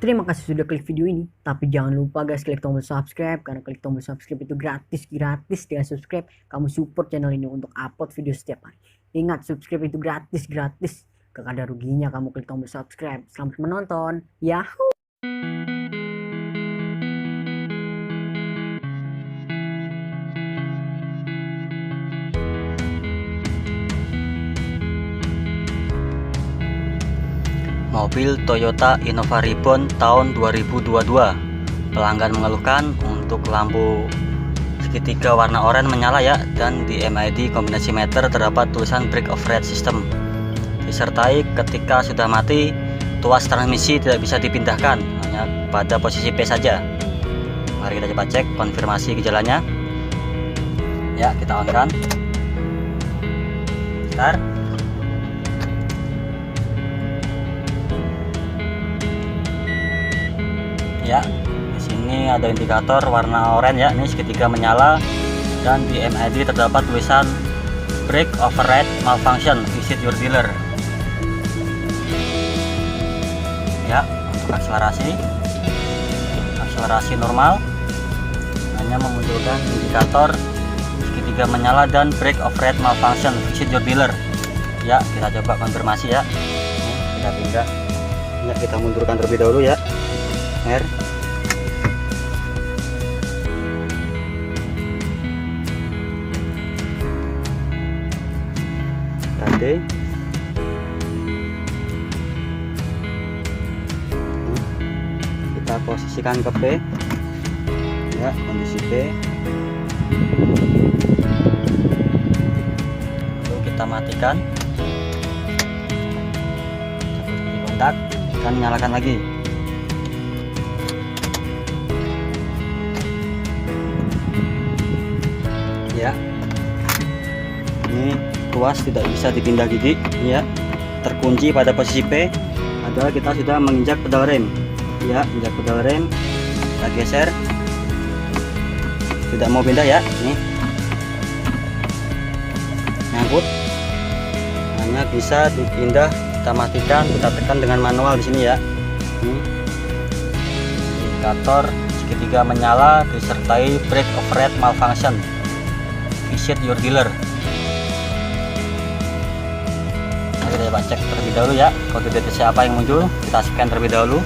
Terima kasih sudah klik video ini. Tapi jangan lupa guys, klik tombol subscribe. Karena klik tombol subscribe itu gratis. Gratis dengan subscribe, kamu support channel ini untuk upload video setiap hari. Ingat, subscribe itu gratis. Gratis. Gak ada ruginya kamu klik tombol subscribe. Selamat menonton. Yahoo! Mobil Toyota Innova Reborn tahun 2022. Pelanggan mengeluhkan untuk lampu segitiga warna oranye menyala ya, dan di MID kombinasi meter terdapat tulisan brake override system. Disertai ketika sudah mati, tuas transmisi tidak bisa dipindahkan, hanya pada posisi P saja. Mari kita coba cek konfirmasi gejalanya. Ya, kita on kan. Start. Ya, di sini ada indikator warna oranye ya, ini segitiga menyala, dan di MID terdapat tulisan brake override malfunction, visit your dealer. Ya, untuk akselerasi normal, hanya memunculkan indikator segitiga menyala dan brake override malfunction, visit your dealer. Ya, kita coba konfirmasi ya. Ini kita pindah. Ya, kita mundurkan terlebih dahulu ya. R. D. Kita posisikan ke P ya, kondisi P, lalu kita matikan, kontak dan nyalakan lagi. Ya, ini tuas tidak bisa dipindah gigi ya, terkunci pada posisi P, padahal kita sudah menginjak pedal rem ya. Injak pedal rem, kita geser, tidak mau pindah ya. Ini nyangkut, hanya bisa dipindah. Kita matikan, kita tekan dengan manual di sini ya. Ini indikator segitiga menyala disertai brake override malfunction, visit your dealer. Kita coba cek terlebih dahulu ya, kode DTC apa yang muncul. Kita scan terlebih dahulu.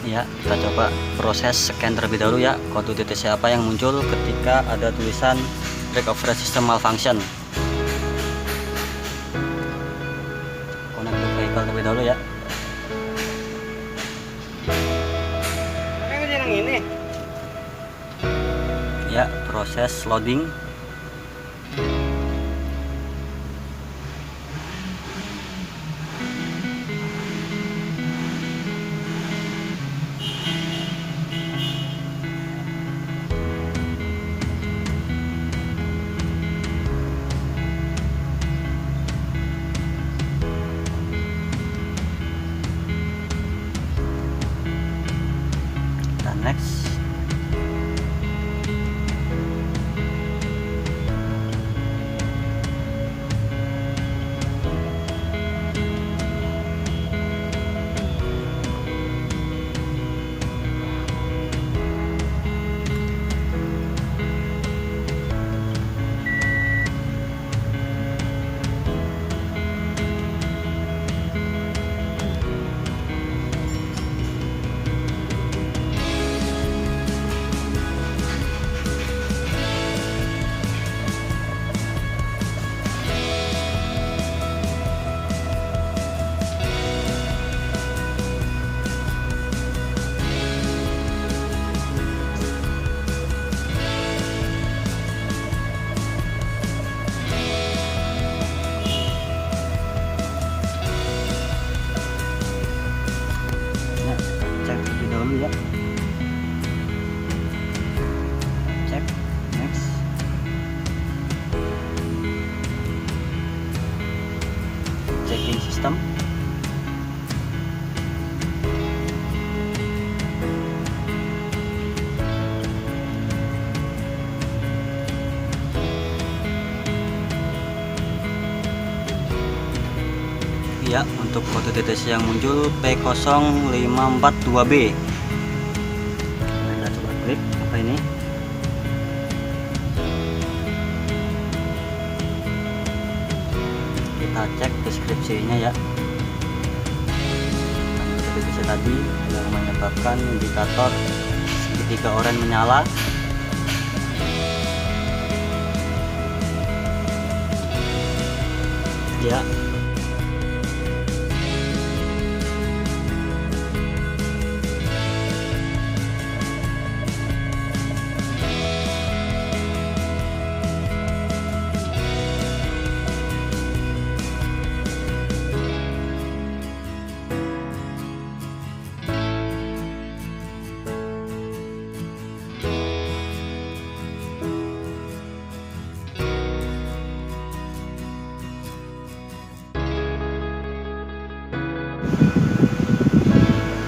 Ya, kita coba proses scan terlebih dahulu ya, kode DTC apa yang muncul ketika ada tulisan brake override system malfunction. Connect to vehicle terlebih dahulu ya. Ya, proses loading. Dan next. Ya, cek next. Checking system. Ya, untuk kode TTC yang muncul P0542B. Nah, kita coba klik apa ini. Kita cek deskripsinya ya. Kode TTC tadi yang menyebabkan indikator segitiga oranye menyala. Ya,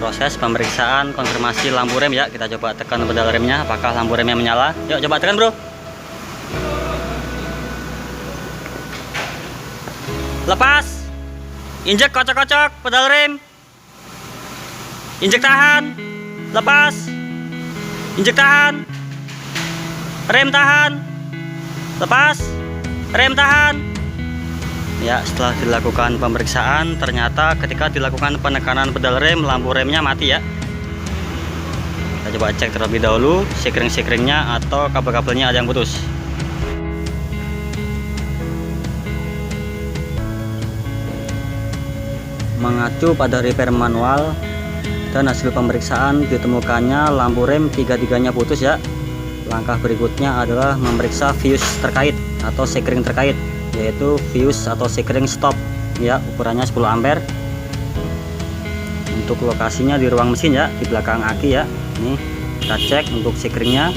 proses pemeriksaan konfirmasi lampu rem ya. Kita coba tekan pedal remnya, apakah lampu remnya menyala. Yuk coba tekan bro. Lepas, injek, kocok-kocok pedal rem, injek, tahan, lepas, injek, tahan, rem, tahan, lepas, rem, tahan. Ya, setelah dilakukan pemeriksaan, ternyata ketika dilakukan penekanan pedal rem, lampu remnya mati ya. Kita coba cek terlebih dahulu sekring-sekringnya atau kabel-kabelnya ada yang putus. Mengacu pada repair manual dan hasil pemeriksaan, ditemukannya lampu rem tiga-tiganya putus ya. Langkah berikutnya adalah memeriksa fuse terkait atau sekring terkait, yaitu fuse atau sekring stop ya, ukurannya 10 ampere. Untuk lokasinya di ruang mesin ya, di belakang aki ya. Ini kita cek untuk sekringnya,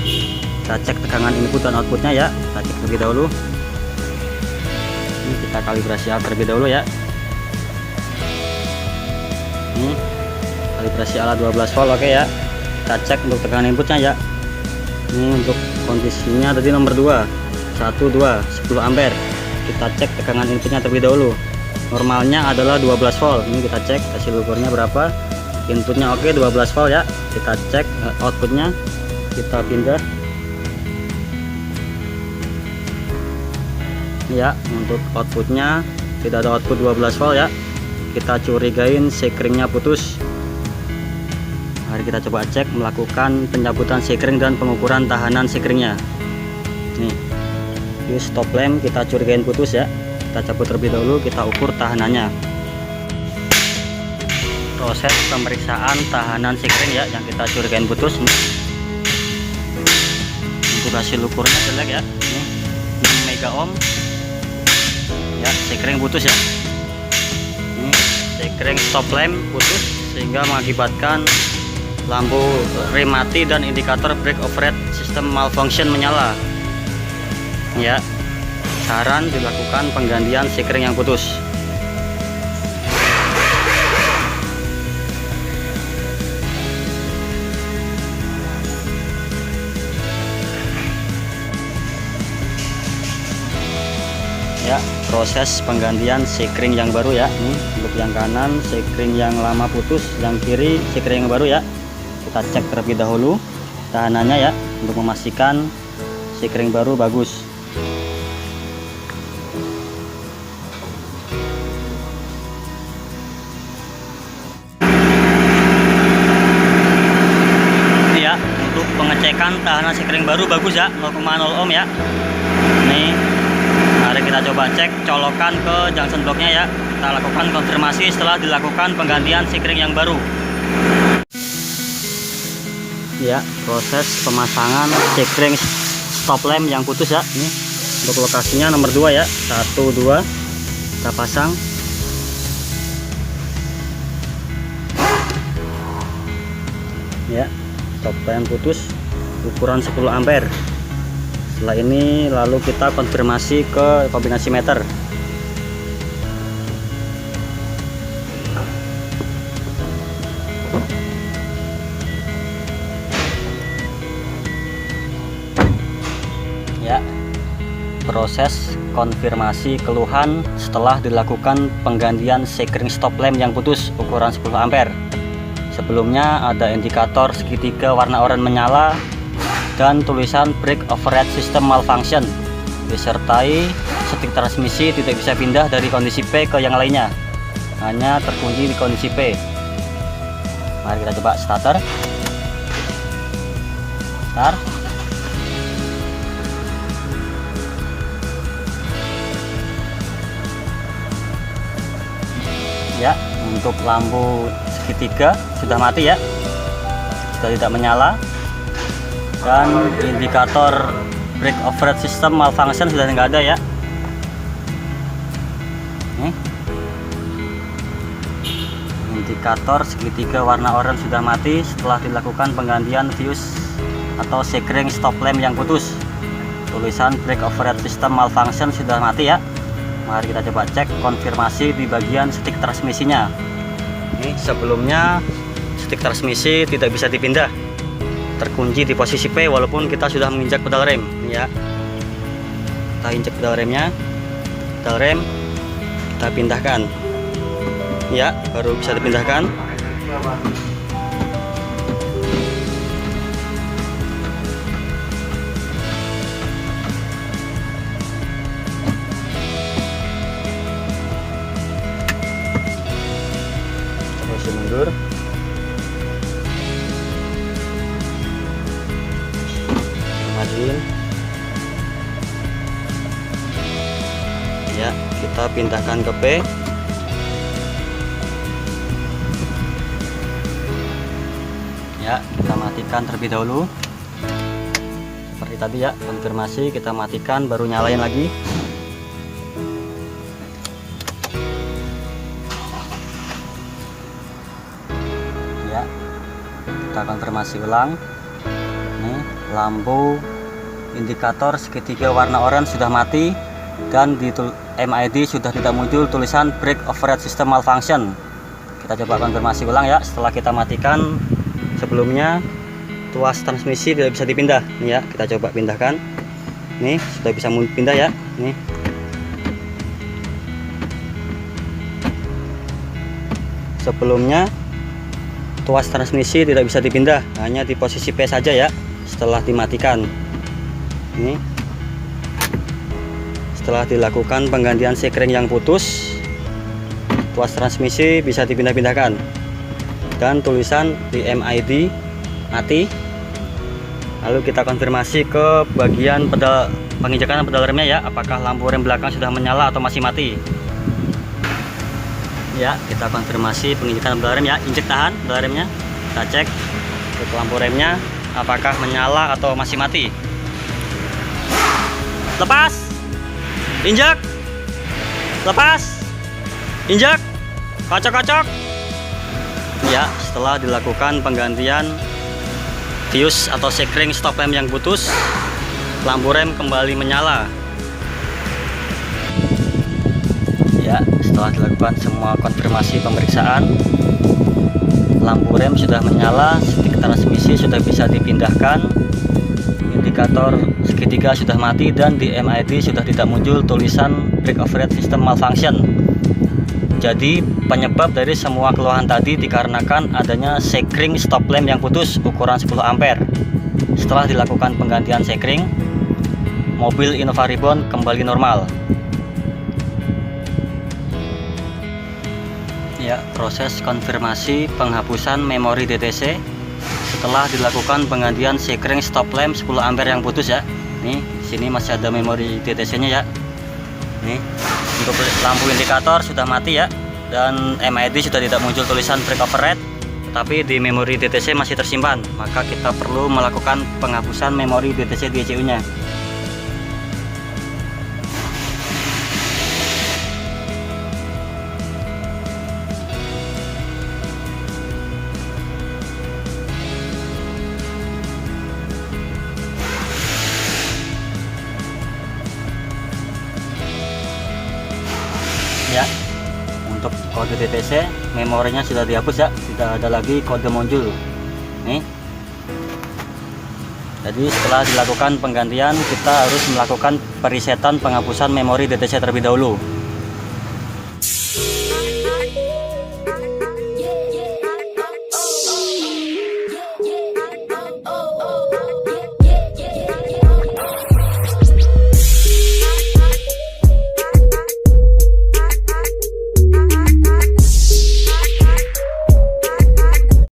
kita cek tegangan input dan outputnya ya. Kita cek terlebih dahulu. Ini kita kalibrasi alat terlebih dahulu ya. Ini kalibrasi alat 12 volt, oke ya. Kita cek untuk tegangan inputnya ya. Ini untuk kondisinya tadi nomor 2 12 10 ampere. Kita cek tegangan inputnya terlebih dahulu. Normalnya adalah 12 volt. Ini kita cek hasil ukurnya berapa. Inputnya oke 12 volt ya. Kita cek outputnya. Kita pindah. Ya, untuk outputnya tidak ada output 12 volt ya. Kita curigain sekringnya putus. Mari kita coba cek, melakukan pencabutan sekring dan pengukuran tahanan sekringnya. Nih, fuse stop lamp kita curigain putus ya. Kita cabut terlebih dahulu, kita ukur tahanannya. Proses pemeriksaan tahanan sekring ya yang kita curigain putus. Untuk hasil ukurnya jelek ya. Ini 6 mega ohm. Ya, sekring putus ya. Ini sekring stop lamp putus sehingga mengakibatkan lampu rem mati dan indikator brake override sistem malfunction menyala. Ya, saran dilakukan penggantian sekring yang putus. Ya, proses penggantian sekring yang baru ya. Ini untuk yang kanan sekring yang lama putus, yang kiri sekring yang baru ya. Kita cek terlebih dahulu tahanannya ya untuk memastikan sekring baru bagus. Ini ya untuk pengecekan tahanan sekring baru bagus ya, 0,0 ohm ya. Ini mari kita coba cek colokan ke junction blocknya ya. Kita lakukan konfirmasi setelah dilakukan penggantian sekring yang baru. Ya, proses pemasangan sekring stop lamp yang putus ya. Ini untuk lokasinya nomor 2 ya, 1 2 kita pasang. Ya, stop lamp putus ukuran 10 ampere. Setelah ini lalu kita konfirmasi ke kombinasi meter. Ya, proses konfirmasi keluhan setelah dilakukan penggantian sekring stop lamp yang putus ukuran 10 ampere. Sebelumnya ada indikator segitiga warna oranye menyala dan tulisan brake override system malfunction, disertai setik transmisi tidak bisa pindah dari kondisi P ke yang lainnya, hanya terkunci di kondisi P. Mari kita coba starter. Start. Ya, untuk lampu segitiga sudah mati ya, sudah tidak menyala, dan indikator brake override system malfunction sudah tidak ada ya. Nih, indikator segitiga warna oranye sudah mati setelah dilakukan penggantian fuse atau sekring stop lamp yang putus. Tulisan brake override system malfunction sudah mati ya. Mari kita coba cek konfirmasi di bagian setik transmisinya. Ini sebelumnya setik transmisi tidak bisa dipindah, terkunci di posisi P walaupun kita sudah menginjak pedal rem. Ini ya, kita injak pedal remnya, pedal rem kita pindahkan ya, baru bisa dipindahkan. Terus mundur, majuin ya, kita pindahkan ke P. Ya, kita matikan terlebih dahulu seperti tadi ya, konfirmasi kita matikan baru nyalain lagi. Ya, kita konfirmasi ulang. Nih, lampu indikator segitiga warna oranye sudah mati dan di MID sudah tidak muncul tulisan brake override system malfunction. Kita coba konfirmasi ulang ya, setelah kita matikan. Sebelumnya tuas transmisi tidak bisa dipindah. Nih ya, kita coba pindahkan. Nih, sudah bisa pindah ya. Nih. Sebelumnya tuas transmisi tidak bisa dipindah, hanya di posisi P saja ya setelah dimatikan. Nih. Setelah dilakukan penggantian sekring yang putus, tuas transmisi bisa dipindah-pindahkan. Dan tulisan di MID mati. Lalu kita konfirmasi ke bagian pedal penginjakan pedal remnya ya, apakah lampu rem belakang sudah menyala atau masih mati. Ya, kita konfirmasi penginjakan pedal rem ya, injek tahan pedal remnya. Kita cek ke lampu remnya apakah menyala atau masih mati. Lepas, injek, lepas, injek, kocok-kocok. Ya, setelah dilakukan penggantian fuse atau sekring stop lamp yang putus, lampu rem kembali menyala. Ya, setelah dilakukan semua konfirmasi pemeriksaan, lampu rem sudah menyala, setik transmisi sudah bisa dipindahkan, indikator segitiga sudah mati, dan di MID sudah tidak muncul tulisan brake override system malfunction. Jadi penyebab dari semua keluhan tadi dikarenakan adanya sekring stop lamp yang putus ukuran 10 ampere. Setelah dilakukan penggantian sekring, mobil Innova Reborn kembali normal. Ya, proses konfirmasi penghapusan memori DTC setelah dilakukan penggantian sekring stop lamp 10 ampere yang putus ya. Nih, sini masih ada memori DTC-nya ya. Nih, untuk lampu indikator sudah mati ya, dan MID sudah tidak muncul tulisan brake override, tetapi di memori DTC masih tersimpan. Maka kita perlu melakukan penghapusan memori DTC di ECU-nya. Ya, untuk kode DTC memorinya sudah dihapus ya, tidak ada lagi kode muncul. Nih, Jadi setelah dilakukan penggantian, kita harus melakukan perisetan penghapusan memori DTC terlebih dahulu.